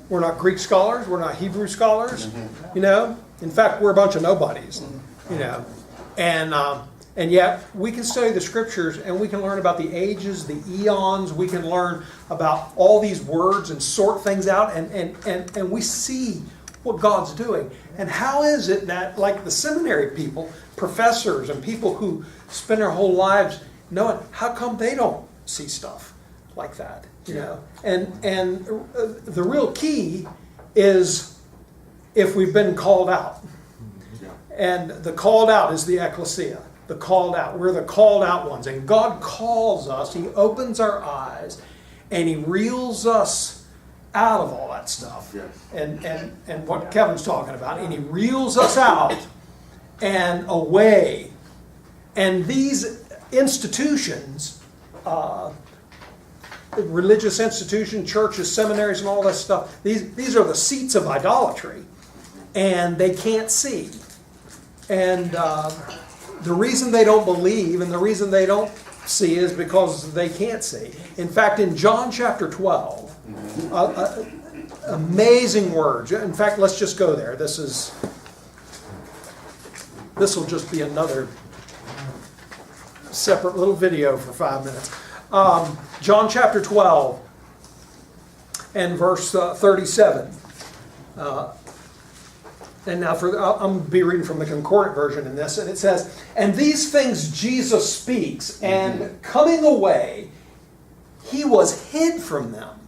We're not Greek scholars. We're not Hebrew scholars. You know, in fact, we're a bunch of nobodies. You know, and yet we can study the scriptures and we can learn about the ages, the eons. We can learn about all these words and sort things out, and we see what God's doing. And how is it that, like the seminary people, professors and people who spend their whole lives knowing, how come they don't see stuff like that? You know, and the real key is if we've been called out. And the called out is the ecclesia. The called out. We're the called out ones. And God calls us. He opens our eyes and He reels us out of all that stuff. Yes. And what Kevin's talking about. And He reels us out and away. And these institutions, religious institutions, churches, seminaries, and all this stuff, these are the seats of idolatry. And they can't see. And the reason they don't believe and the reason they don't see is because they can't see. In fact, in John chapter 12, amazing words. In fact, let's just go there. This will just be another separate little video for 5 minutes. John chapter 12 and verse 37. And now I'm going to be reading from the Concordant version in this, and it says, "And these things Jesus speaks, and coming away, He was hid from them.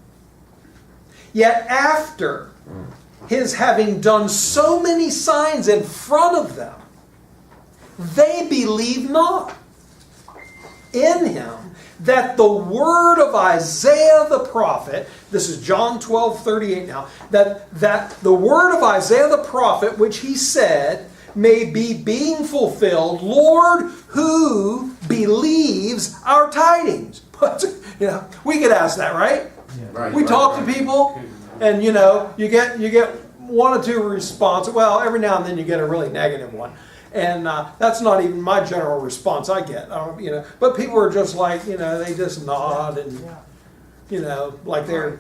Yet after His having done so many signs in front of them, they believed not in Him, that the word of Isaiah the prophet," this is John 12:38 now, that the word of Isaiah the prophet, which he said, may be being fulfilled, "Lord, who believes our tidings?" You know, we could ask that, right? Right, We talk to people, and you know, you get one or two responses. Well, every now and then you get a really negative one. And that's not even my general response I get. You know, but people are just like, you know, they just nod and, you know, like they're,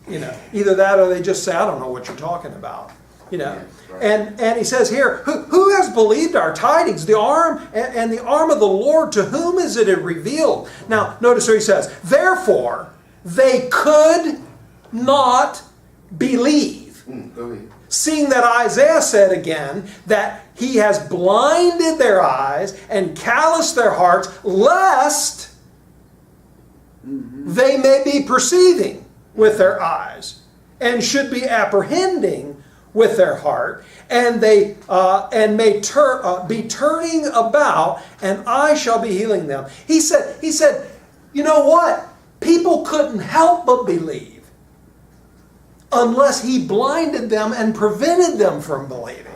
you know, either that or they just say, "I don't know what you're talking about." You know, and he says here, who has believed our tidings? The arm and the arm of the Lord, to whom is it revealed? Now, notice what he says. Therefore, they could not believe. Go ahead. Seeing that Isaiah said again that He has blinded their eyes and calloused their hearts, lest they may be perceiving with their eyes and should be apprehending with their heart, and they may be turning about, and I shall be healing them. He said, you know what? People couldn't help but believe, unless He blinded them and prevented them from believing.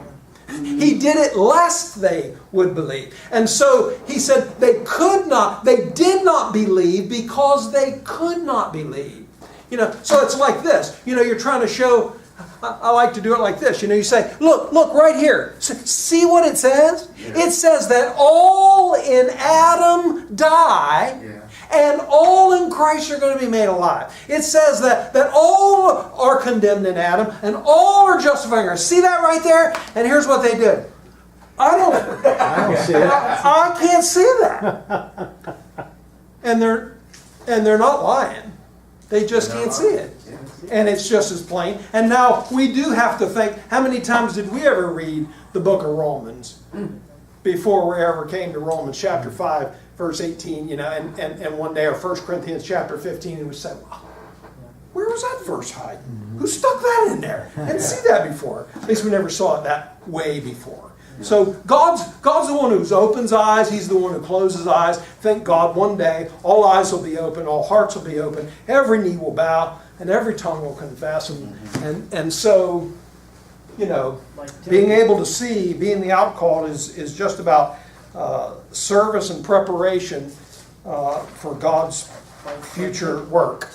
He did it lest they would believe. And so He said they did not believe because they could not believe. You know, so it's like this. You know, you're trying to show, I like to do it like this. You know, you say, look right here. See what it says? Yeah. It says that all in Adam die. Yeah. And all in Christ are going to be made alive. It says that all are condemned in Adam, and all are justified in Christ. See that right there? And here's what they did. I don't see it. I can't see that. And they're not lying. They just can't see it. And it's just as plain. And now we do have to think, how many times did we ever read the book of Romans before we ever came to Romans chapter 5? Verse 18, you know, and one day, or 1 Corinthians chapter 15, and we said, well, where was that verse hiding? Who stuck that in there? I didn't see that before. At least we never saw it that way before. So God's the one who opens eyes. He's the one who closes eyes. Thank God one day all eyes will be open, all hearts will be open, every knee will bow, and every tongue will confess. And so, you know, being able to see, being the outcalled is just about service and preparation for God's future work.